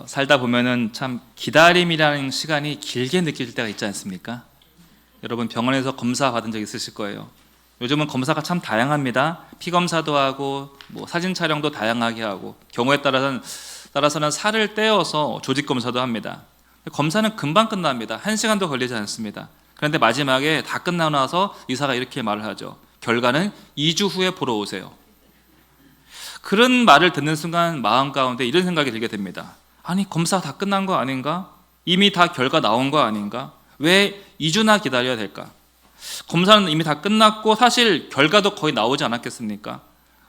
살다 보면은 참 기다림이라는 시간이 길게 느껴질 때가 있지 않습니까? 여러분 병원에서 검사 받은 적 있으실 거예요. 요즘은 검사가 참 다양합니다. 피 검사도 하고 사진 촬영도 다양하게 하고 경우에 따라서는 살을 떼어서 조직 검사도 합니다. 검사는 금방 끝납니다. 1시간도 걸리지 않습니다. 그런데 마지막에 다 끝나고 나서 의사가 이렇게 말을 하죠. 결과는 2주 후에 보러 오세요. 그런 말을 듣는 순간 마음 가운데 이런 생각이 들게 됩니다. 아니 검사 다 끝난 거 아닌가? 이미 다 결과 나온 거 아닌가? 왜 2주나 기다려야 될까? 검사는 이미 다 끝났고 사실 결과도 거의 나오지 않았겠습니까?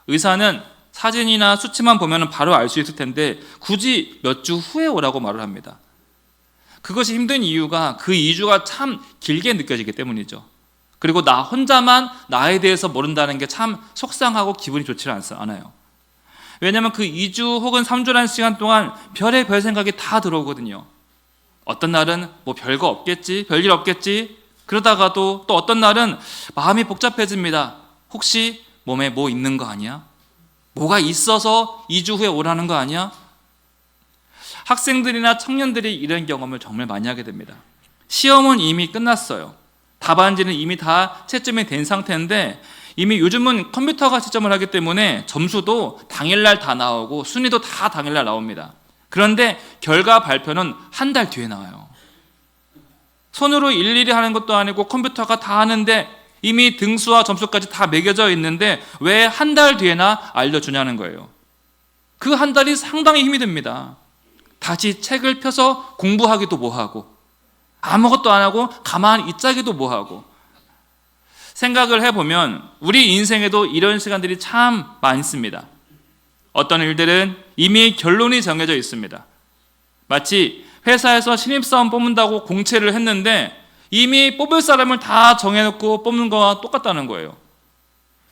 의사는 사진이나 수치만 보면 바로 알 수 있을 텐데 굳이 몇 주 후에 오라고 말을 합니다. 그것이 힘든 이유가 그 2주가 참 길게 느껴지기 때문이죠. 그리고 나 혼자만 나에 대해서 모른다는 게 참 속상하고 기분이 좋지 않아요. 왜냐하면 그 2주 혹은 3주라는 시간 동안 별의별 생각이 다 들어오거든요. 어떤 날은 별거 없겠지, 별일 없겠지. 그러다가도 또 어떤 날은 마음이 복잡해집니다. 혹시 몸에 뭐 있는 거 아니야? 뭐가 있어서 2주 후에 오라는 거 아니야? 학생들이나 청년들이 이런 경험을 정말 많이 하게 됩니다. 시험은 이미 끝났어요. 답안지는 이미 다 채점이 된 상태인데 이미 요즘은 컴퓨터가 채점을 하기 때문에 점수도 당일날 다 나오고 순위도 다 당일날 나옵니다. 그런데 결과 발표는 한 달 뒤에 나와요. 손으로 일일이 하는 것도 아니고 컴퓨터가 다 하는데 이미 등수와 점수까지 다 매겨져 있는데 왜 한 달 뒤에나 알려주냐는 거예요. 그 한 달이 상당히 힘이 듭니다. 다시 책을 펴서 공부하기도 뭐하고 아무것도 안 하고 가만히 있자기도 뭐하고. 생각을 해보면 우리 인생에도 이런 시간들이 참 많습니다. 어떤 일들은 이미 결론이 정해져 있습니다. 마치 회사에서 신입사원 뽑는다고 공채를 했는데 이미 뽑을 사람을 다 정해놓고 뽑는 거와 똑같다는 거예요.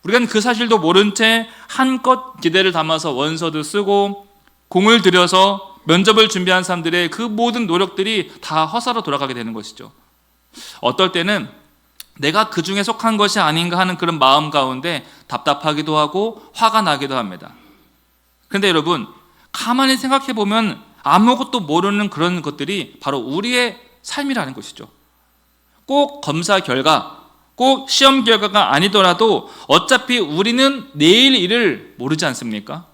우리가 그 사실도 모른 채 한껏 기대를 담아서 원서도 쓰고 공을 들여서 면접을 준비한 사람들의 그 모든 노력들이 다 허사로 돌아가게 되는 것이죠. 어떨 때는 내가 그 중에 속한 것이 아닌가 하는 그런 마음 가운데 답답하기도 하고 화가 나기도 합니다. 그런데 여러분 가만히 생각해 보면 아무것도 모르는 그런 것들이 바로 우리의 삶이라는 것이죠. 꼭 검사 결과, 꼭 시험 결과가 아니더라도 어차피 우리는 내일 일을 모르지 않습니까?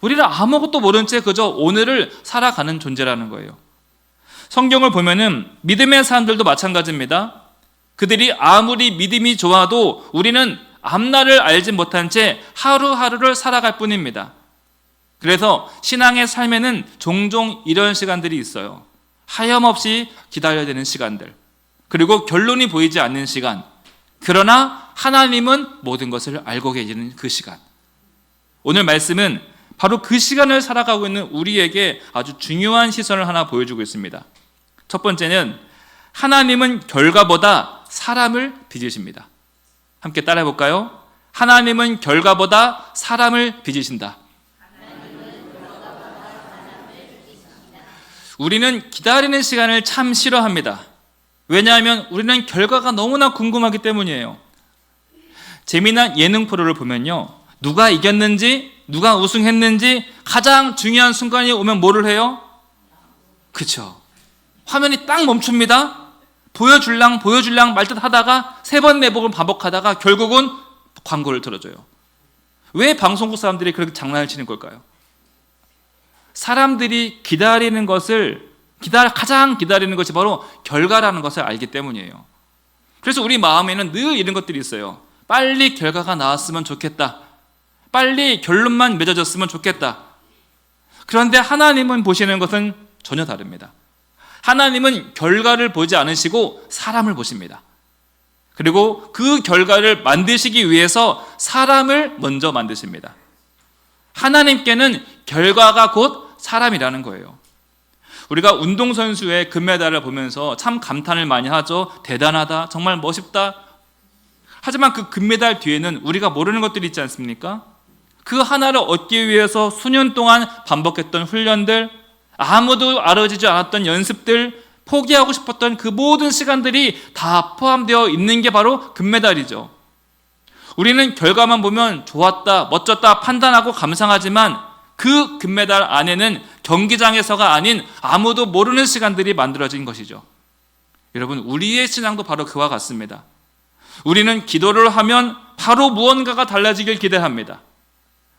우리는 아무것도 모른 채 그저 오늘을 살아가는 존재라는 거예요. 성경을 보면은 믿음의 사람들도 마찬가지입니다. 그들이 아무리 믿음이 좋아도 우리는 앞날을 알지 못한 채 하루하루를 살아갈 뿐입니다. 그래서 신앙의 삶에는 종종 이런 시간들이 있어요. 하염없이 기다려야 되는 시간들, 그리고 결론이 보이지 않는 시간, 그러나 하나님은 모든 것을 알고 계시는 그 시간. 오늘 말씀은 바로 그 시간을 살아가고 있는 우리에게 아주 중요한 시선을 하나 보여주고 있습니다. 첫 번째는 하나님은 결과보다 사람을 빚으십니다. 함께 따라해 볼까요? 하나님은 결과보다 사람을 빚으신다. 우리는 기다리는 시간을 참 싫어합니다. 왜냐하면 우리는 결과가 너무나 궁금하기 때문이에요. 재미난 예능 프로를 보면요, 누가 이겼는지 누가 우승했는지 가장 중요한 순간이 오면 뭐를 해요? 그쵸, 화면이 딱 멈춥니다. 보여줄랑 말 듯 하다가 3번 4번을 반복하다가 결국은 광고를 틀어줘요. 왜 방송국 사람들이 그렇게 장난을 치는 걸까요? 사람들이 기다리는 것을 가장 기다리는 것이 바로 결과라는 것을 알기 때문이에요. 그래서 우리 마음에는 늘 이런 것들이 있어요. 빨리 결과가 나왔으면 좋겠다. 빨리 결론만 맺어졌으면 좋겠다. 그런데 하나님은 보시는 것은 전혀 다릅니다. 하나님은 결과를 보지 않으시고 사람을 보십니다. 그리고 그 결과를 만드시기 위해서 사람을 먼저 만드십니다. 하나님께는 결과가 곧 사람이라는 거예요. 우리가 운동선수의 금메달을 보면서 참 감탄을 많이 하죠. 대단하다, 정말 멋있다. 하지만 그 금메달 뒤에는 우리가 모르는 것들이 있지 않습니까? 그 하나를 얻기 위해서 수년 동안 반복했던 훈련들, 아무도 알아주지 않았던 연습들, 포기하고 싶었던 그 모든 시간들이 다 포함되어 있는 게 바로 금메달이죠. 우리는 결과만 보면 좋았다, 멋졌다 판단하고 감상하지만 그 금메달 안에는 경기장에서가 아닌 아무도 모르는 시간들이 만들어진 것이죠. 여러분, 우리의 신앙도 바로 그와 같습니다. 우리는 기도를 하면 바로 무언가가 달라지길 기대합니다.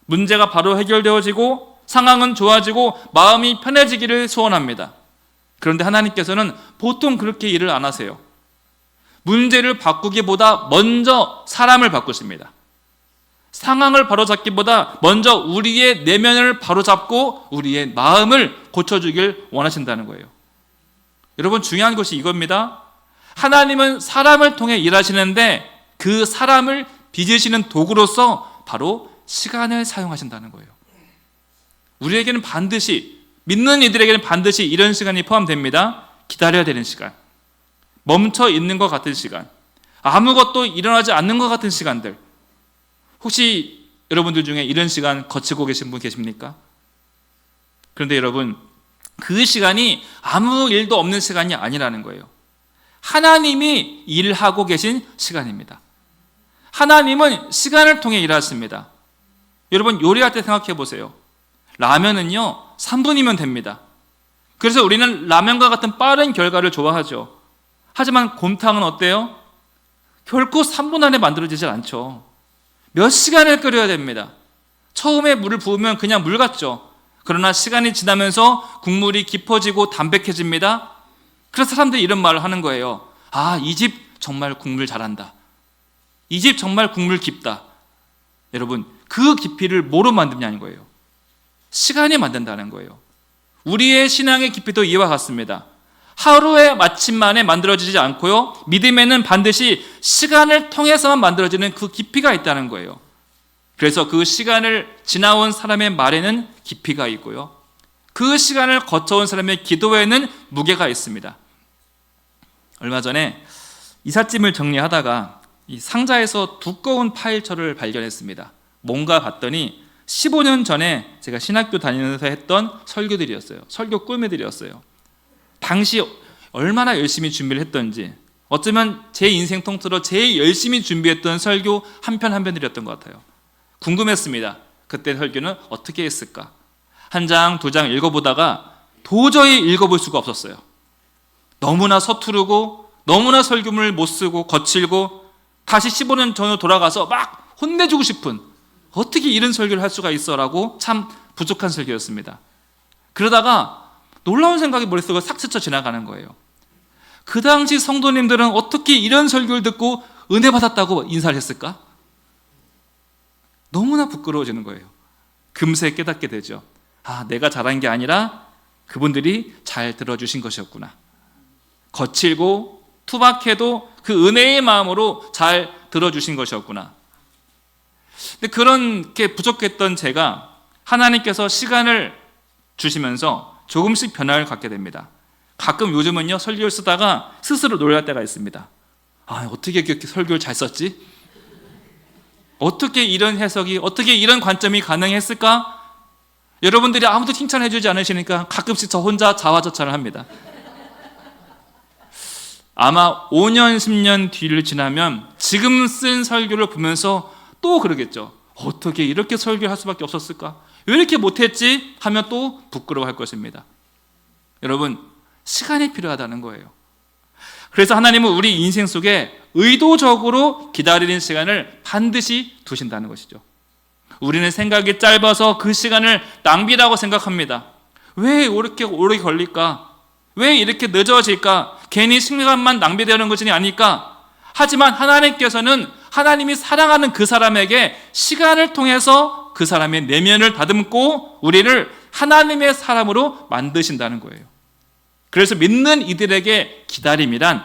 문제가 바로 해결되어지고 상황은 좋아지고 마음이 편해지기를 소원합니다. 그런데 하나님께서는 보통 그렇게 일을 안 하세요. 문제를 바꾸기보다 먼저 사람을 바꾸십니다. 상황을 바로잡기보다 먼저 우리의 내면을 바로잡고 우리의 마음을 고쳐주길 원하신다는 거예요. 여러분, 중요한 것이 이겁니다. 하나님은 사람을 통해 일하시는데 그 사람을 빚으시는 도구로서 바로 시간을 사용하신다는 거예요. 우리에게는 반드시, 믿는 이들에게는 반드시 이런 시간이 포함됩니다. 기다려야 되는 시간, 멈춰 있는 것 같은 시간, 아무것도 일어나지 않는 것 같은 시간들. 혹시 여러분들 중에 이런 시간 거치고 계신 분 계십니까? 그런데 여러분, 그 시간이 아무 일도 없는 시간이 아니라는 거예요. 하나님이 일하고 계신 시간입니다. 하나님은 시간을 통해 일하십니다. 여러분, 요리할 때 생각해 보세요. 라면은요 3분이면 됩니다. 그래서 우리는 라면과 같은 빠른 결과를 좋아하죠. 하지만 곰탕은 어때요? 결코 3분 안에 만들어지질 않죠. 몇 시간을 끓여야 됩니다. 처음에 물을 부으면 그냥 물 같죠. 그러나 시간이 지나면서 국물이 깊어지고 담백해집니다. 그래서 사람들이 이런 말을 하는 거예요. 아, 이 집 정말 국물 잘한다. 이 집 정말 국물 깊다. 여러분, 그 깊이를 뭐로 만드냐는 거예요. 시간이 만든다는 거예요. 우리의 신앙의 깊이도 이와 같습니다. 하루의 마침만에 만들어지지 않고요, 믿음에는 반드시 시간을 통해서만 만들어지는 그 깊이가 있다는 거예요. 그래서 그 시간을 지나온 사람의 말에는 깊이가 있고요, 그 시간을 거쳐온 사람의 기도에는 무게가 있습니다. 얼마 전에 이삿짐을 정리하다가 이 상자에서 두꺼운 파일처를 발견했습니다. 뭔가 봤더니 15년 전에 제가 신학교 다니면서 했던 설교들이었어요. 설교 꾸미들이었어요. 당시 얼마나 열심히 준비를 했던지, 어쩌면 제 인생 통틀어 제일 열심히 준비했던 설교 한 편 한 편들이었던 것 같아요. 궁금했습니다. 그때 설교는 어떻게 했을까? 한 장, 두 장 읽어보다가 도저히 읽어볼 수가 없었어요. 너무나 서투르고 너무나 설교문을 못 쓰고 거칠고 다시 15년 전으로 돌아가서 막 혼내주고 싶은, 어떻게 이런 설교를 할 수가 있어? 라고 참 부족한 설교였습니다. 그러다가 놀라운 생각이 머릿속에 싹 스쳐 지나가는 거예요. 그 당시 성도님들은 어떻게 이런 설교를 듣고 은혜 받았다고 인사를 했을까? 너무나 부끄러워지는 거예요. 금세 깨닫게 되죠. 아, 내가 잘한 게 아니라 그분들이 잘 들어주신 것이었구나. 거칠고 투박해도 그 은혜의 마음으로 잘 들어주신 것이었구나. 근데 그렇게 부족했던 제가 하나님께서 시간을 주시면서 조금씩 변화를 갖게 됩니다. 가끔 요즘은요, 설교를 쓰다가 스스로 놀랄 때가 있습니다. 아, 어떻게 이렇게 설교를 잘 썼지? 어떻게 이런 해석이, 어떻게 이런 관점이 가능했을까? 여러분들이 아무도 칭찬해 주지 않으시니까 가끔씩 저 혼자 자화자찬을 합니다. 아마 5년, 10년 뒤를 지나면 지금 쓴 설교를 보면서 또 그러겠죠. 어떻게 이렇게 설교를 할 수밖에 없었을까? 왜 이렇게 못했지? 하면 또 부끄러워할 것입니다. 여러분, 시간이 필요하다는 거예요. 그래서 하나님은 우리 인생 속에 의도적으로 기다리는 시간을 반드시 두신다는 것이죠. 우리는 생각이 짧아서 그 시간을 낭비라고 생각합니다. 왜 이렇게 오래 걸릴까? 왜 이렇게 늦어질까? 괜히 시간만 낭비되는 것이 아닐까? 하지만 하나님께서는 하나님이 사랑하는 그 사람에게 시간을 통해서 그 사람의 내면을 다듬고 우리를 하나님의 사람으로 만드신다는 거예요. 그래서 믿는 이들에게 기다림이란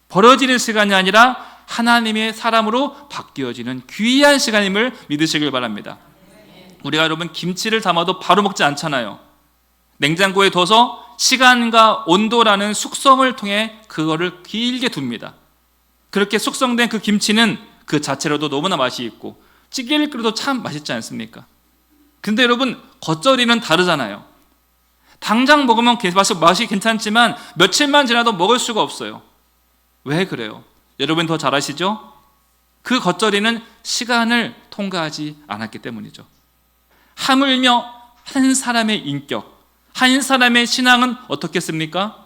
벌어지는 시간이 아니라 하나님의 사람으로 바뀌어지는 귀한 시간임을 믿으시길 바랍니다. 우리가 여러분 김치를 담아도 바로 먹지 않잖아요. 냉장고에 둬서 시간과 온도라는 숙성을 통해 그거를 길게 둡니다. 그렇게 숙성된 그 김치는 그 자체로도 너무나 맛이 있고 찌개를 끓여도 참 맛있지 않습니까? 근데 여러분, 겉절이는 다르잖아요. 당장 먹으면 맛이 괜찮지만 며칠만 지나도 먹을 수가 없어요. 왜 그래요? 여러분 더 잘 아시죠? 그 겉절이는 시간을 통과하지 않았기 때문이죠. 하물며 한 사람의 인격, 한 사람의 신앙은 어떻겠습니까?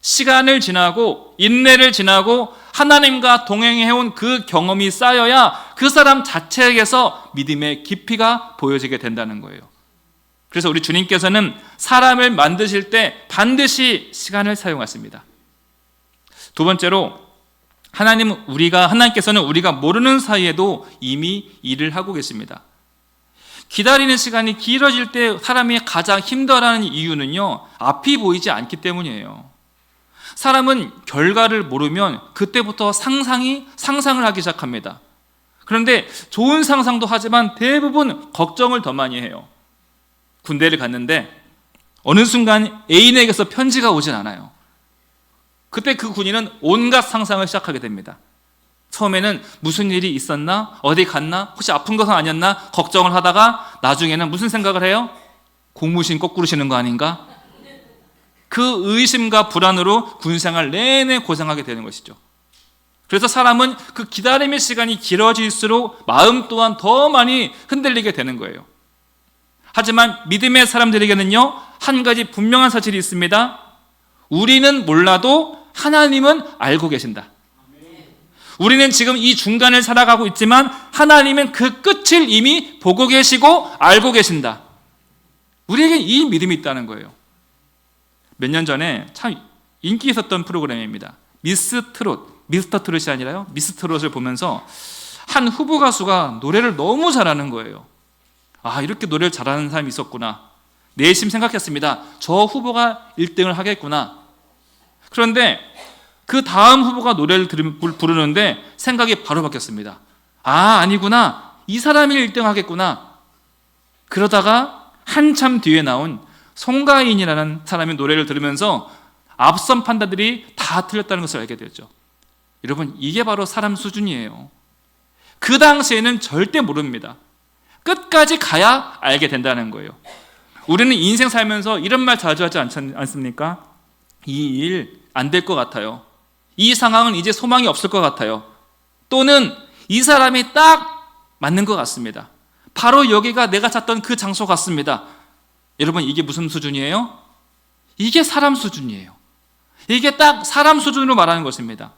시간을 지나고 인내를 지나고 하나님과 동행해온 그 경험이 쌓여야 그 사람 자체에게서 믿음의 깊이가 보여지게 된다는 거예요. 그래서 우리 주님께서는 사람을 만드실 때 반드시 시간을 사용하십니다. 두 번째로 하나님께서는 우리가 모르는 사이에도 이미 일을 하고 계십니다. 기다리는 시간이 길어질 때 사람이 가장 힘들어하는 이유는요, 앞이 보이지 않기 때문이에요. 사람은 결과를 모르면 그때부터 상상을 하기 시작합니다. 그런데 좋은 상상도 하지만 대부분 걱정을 더 많이 해요. 군대를 갔는데 어느 순간 애인에게서 편지가 오진 않아요. 그때 그 군인은 온갖 상상을 시작하게 됩니다. 처음에는 무슨 일이 있었나? 어디 갔나? 혹시 아픈 것은 아니었나? 걱정을 하다가 나중에는 무슨 생각을 해요? 고무신 거꾸로 신는 거 아닌가? 그 의심과 불안으로 군생활 내내 고생하게 되는 것이죠. 그래서 사람은 그 기다림의 시간이 길어질수록 마음 또한 더 많이 흔들리게 되는 거예요. 하지만 믿음의 사람들에게는요, 한 가지 분명한 사실이 있습니다. 우리는 몰라도 하나님은 알고 계신다. 우리는 지금 이 중간을 살아가고 있지만 하나님은 그 끝을 이미 보고 계시고 알고 계신다. 우리에게 이 믿음이 있다는 거예요. 몇 년 전에 참 인기 있었던 프로그램입니다. 미스터 트롯이 아니라요, 미스 트롯을 보면서 한 후보 가수가 노래를 너무 잘하는 거예요. 아, 이렇게 노래를 잘하는 사람이 있었구나. 내심 생각했습니다. 저 후보가 1등을 하겠구나. 그런데 그 다음 후보가 노래를 부르는데 생각이 바로 바뀌었습니다. 아, 아니구나. 이 사람이 1등 하겠구나. 그러다가 한참 뒤에 나온 송가인이라는 사람의 노래를 들으면서 앞선 판단들이 다 틀렸다는 것을 알게 되었죠. 여러분, 이게 바로 사람 수준이에요. 그 당시에는 절대 모릅니다. 끝까지 가야 알게 된다는 거예요. 우리는 인생 살면서 이런 말 자주 하지 않습니까? 이 일 안 될 것 같아요. 이 상황은 이제 소망이 없을 것 같아요. 또는 이 사람이 딱 맞는 것 같습니다. 바로 여기가 내가 찾던 그 장소 같습니다. 여러분, 이게 무슨 수준이에요? 이게 사람 수준이에요. 이게 딱 사람 수준으로 말하는 것입니다.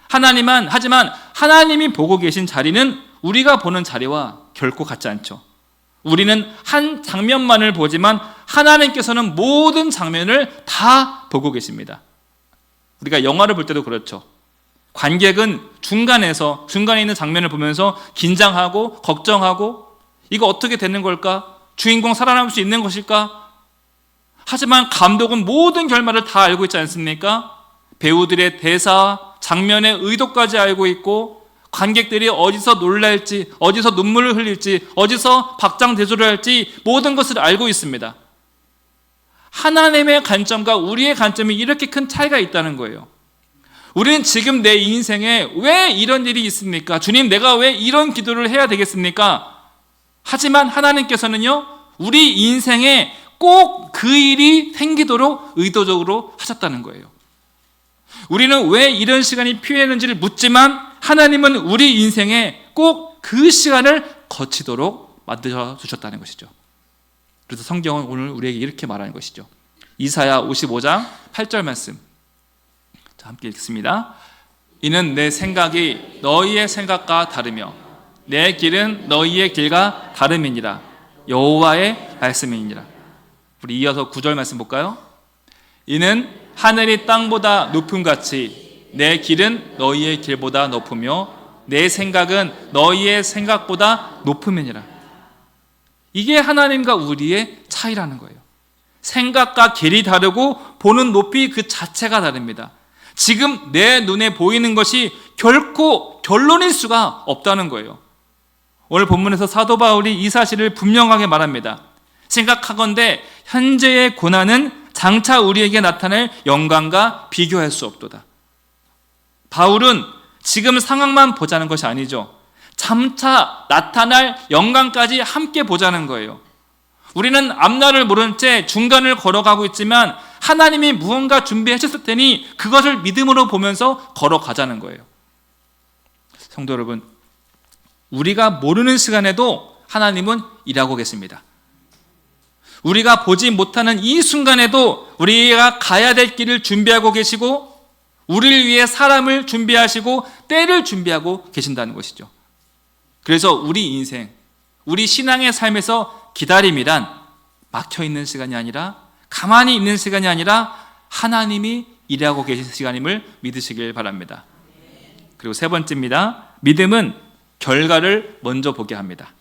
하지만 하나님이 보고 계신 자리는 우리가 보는 자리와 결코 같지 않죠. 우리는 한 장면만을 보지만 하나님께서는 모든 장면을 다 보고 계십니다. 우리가 영화를 볼 때도 그렇죠. 관객은 중간에 있는 장면을 보면서 긴장하고 걱정하고 이거 어떻게 되는 걸까? 주인공 살아남을 수 있는 것일까? 하지만 감독은 모든 결말을 다 알고 있지 않습니까? 배우들의 대사, 장면의 의도까지 알고 있고 관객들이 어디서 놀랄지, 어디서 눈물을 흘릴지, 어디서 박장대소를 할지 모든 것을 알고 있습니다. 하나님의 관점과 우리의 관점이 이렇게 큰 차이가 있다는 거예요. 우리는 지금 내 인생에 왜 이런 일이 있습니까? 주님, 내가 왜 이런 기도를 해야 되겠습니까? 하지만 하나님께서는요, 우리 인생에 꼭 그 일이 생기도록 의도적으로 하셨다는 거예요. 우리는 왜 이런 시간이 필요했는지를 묻지만 하나님은 우리 인생에 꼭 그 시간을 거치도록 만들어 주셨다는 것이죠. 그래서 성경은 오늘 우리에게 이렇게 말하는 것이죠. 이사야 55장 8절 말씀, 자, 함께 읽습니다. 이는 내 생각이 너희의 생각과 다르며 내 길은 너희의 길과 다름이니라. 여호와의 말씀이니라. 우리 이어서 9절 말씀 볼까요? 이는 하늘이 땅보다 높음같이 내 길은 너희의 길보다 높으며 내 생각은 너희의 생각보다 높음이니라. 이게 하나님과 우리의 차이라는 거예요. 생각과 길이 다르고 보는 높이 그 자체가 다릅니다. 지금 내 눈에 보이는 것이 결코 결론일 수가 없다는 거예요. 오늘 본문에서 사도 바울이 이 사실을 분명하게 말합니다. 생각하건대 현재의 고난은 장차 우리에게 나타날 영광과 비교할 수 없도다. 바울은 지금 상황만 보자는 것이 아니죠. 장차 나타날 영광까지 함께 보자는 거예요. 우리는 앞날을 모른 채 중간을 걸어가고 있지만 하나님이 무언가 준비하셨을 테니 그것을 믿음으로 보면서 걸어가자는 거예요. 성도 여러분, 우리가 모르는 시간에도 하나님은 일하고 계십니다. 우리가 보지 못하는 이 순간에도 우리가 가야 될 길을 준비하고 계시고 우리를 위해 사람을 준비하시고 때를 준비하고 계신다는 것이죠. 그래서 우리 인생, 우리 신앙의 삶에서 기다림이란 막혀있는 시간이 아니라 가만히 있는 시간이 아니라 하나님이 일하고 계신 시간임을 믿으시길 바랍니다. 그리고 세 번째입니다. 믿음은 결과를 먼저 보게 합니다.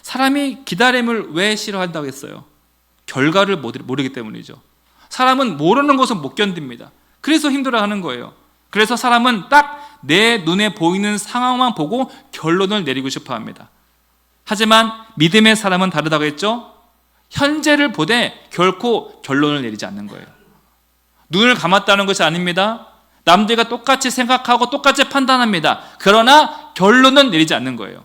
사람이 기다림을 왜 싫어한다고 했어요? 결과를 모르기 때문이죠. 사람은 모르는 것은 못 견딥니다. 그래서 힘들어하는 거예요. 그래서 사람은 딱 내 눈에 보이는 상황만 보고 결론을 내리고 싶어 합니다. 하지만 믿음의 사람은 다르다고 했죠? 현재를 보되 결코 결론을 내리지 않는 거예요. 눈을 감았다는 것이 아닙니다. 남들과 똑같이 생각하고 똑같이 판단합니다. 그러나 결론은 내리지 않는 거예요.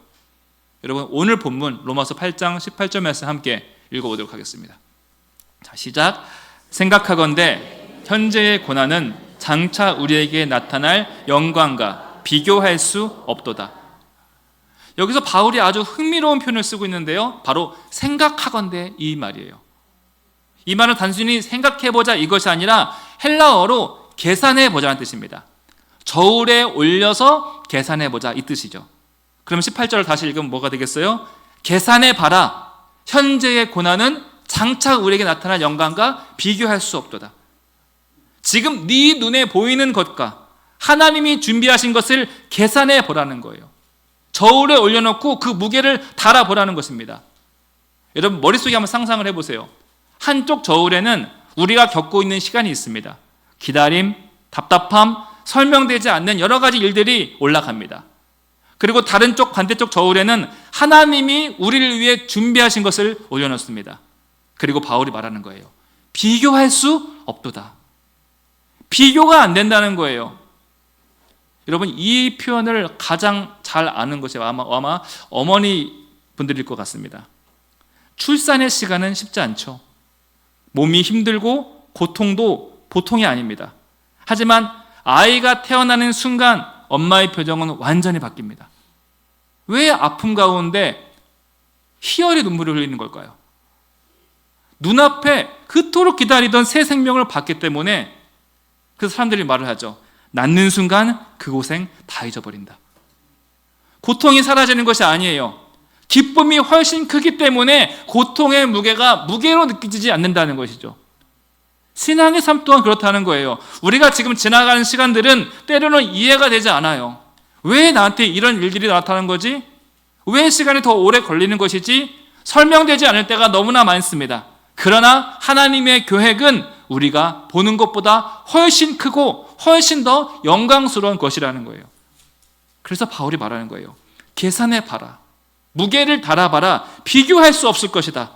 여러분, 오늘 본문 로마서 8장 18절 말씀 함께 읽어보도록 하겠습니다. 자, 시작. 생각하건대 현재의 고난은 장차 우리에게 나타날 영광과 비교할 수 없도다. 여기서 바울이 아주 흥미로운 표현을 쓰고 있는데요, 바로 생각하건대 이 말이에요. 이 말은 단순히 생각해보자 이것이 아니라 헬라어로 계산해보자는 뜻입니다. 저울에 올려서 계산해보자 이 뜻이죠. 그럼 18절을 다시 읽으면 뭐가 되겠어요? 계산해봐라. 현재의 고난은 장차 우리에게 나타날 영광과 비교할 수 없도다. 지금 네 눈에 보이는 것과 하나님이 준비하신 것을 계산해보라는 거예요. 저울에 올려놓고 그 무게를 달아보라는 것입니다. 여러분, 머릿속에 한번 상상을 해보세요. 한쪽 저울에는 우리가 겪고 있는 시간이 있습니다. 기다림, 답답함, 설명되지 않는 여러 가지 일들이 올라갑니다. 그리고 다른 쪽, 반대쪽 저울에는 하나님이 우리를 위해 준비하신 것을 올려놓습니다. 그리고 바울이 말하는 거예요. 비교할 수 없도다. 비교가 안 된다는 거예요. 여러분, 이 표현을 가장 잘 아는 것이 아마 어머니 분들일 것 같습니다. 출산의 시간은 쉽지 않죠. 몸이 힘들고 고통도 보통이 아닙니다. 하지만 아이가 태어나는 순간 엄마의 표정은 완전히 바뀝니다. 왜 아픔 가운데 희열의 눈물을 흘리는 걸까요? 눈앞에 그토록 기다리던 새 생명을 봤기 때문에 그 사람들이 말을 하죠. 낳는 순간 그 고생 다 잊어버린다. 고통이 사라지는 것이 아니에요. 기쁨이 훨씬 크기 때문에 고통의 무게가 무게로 느껴지지 않는다는 것이죠. 신앙의 삶 또한 그렇다는 거예요. 우리가 지금 지나가는 시간들은 때로는 이해가 되지 않아요. 왜 나한테 이런 일들이 나타나는 거지? 왜 시간이 더 오래 걸리는 것이지? 설명되지 않을 때가 너무나 많습니다. 그러나 하나님의 계획은 우리가 보는 것보다 훨씬 크고 훨씬 더 영광스러운 것이라는 거예요. 그래서 바울이 말하는 거예요. 계산해봐라. 무게를 달아봐라. 비교할 수 없을 것이다.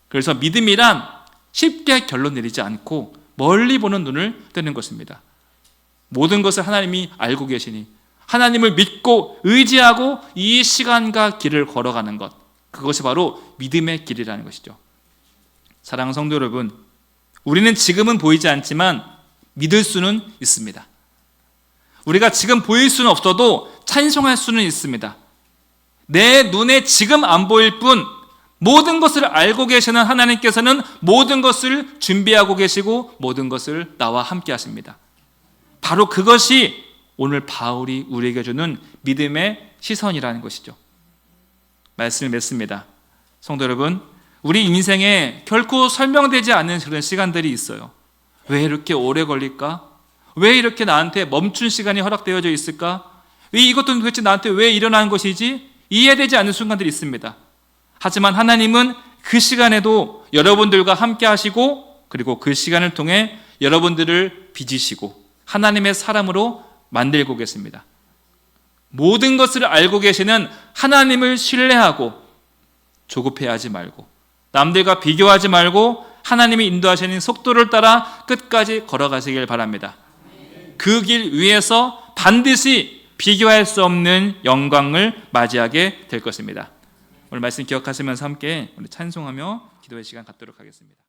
그래서 믿음이란 쉽게 결론 내리지 않고 멀리 보는 눈을 뜨는 것입니다. 모든 것을 하나님이 알고 계시니 하나님을 믿고 의지하고 이 시간과 길을 걸어가는 것, 그것이 바로 믿음의 길이라는 것이죠. 사랑하는 성도 여러분, 우리는 지금은 보이지 않지만 믿을 수는 있습니다. 우리가 지금 보일 수는 없어도 찬송할 수는 있습니다. 내 눈에 지금 안 보일 뿐 모든 것을 알고 계시는 하나님께서는 모든 것을 준비하고 계시고 모든 것을 나와 함께 하십니다. 바로 그것이 오늘 바울이 우리에게 주는 믿음의 시선이라는 것이죠. 말씀을 맺습니다. 성도 여러분, 우리 인생에 결코 설명되지 않는 그런 시간들이 있어요. 왜 이렇게 오래 걸릴까? 왜 이렇게 나한테 멈춘 시간이 허락되어져 있을까? 왜 이것도 도대체 나한테 왜 일어나는 것이지? 이해되지 않는 순간들이 있습니다. 하지만 하나님은 그 시간에도 여러분들과 함께 하시고 그리고 그 시간을 통해 여러분들을 빚으시고 하나님의 사람으로 만들고 계십니다. 모든 것을 알고 계시는 하나님을 신뢰하고 조급해하지 말고 남들과 비교하지 말고 하나님이 인도하시는 속도를 따라 끝까지 걸어가시길 바랍니다. 그 길 위에서 반드시 비교할 수 없는 영광을 맞이하게 될 것입니다. 오늘 말씀 기억하시면서 함께 우리 찬송하며 기도의 시간 갖도록 하겠습니다.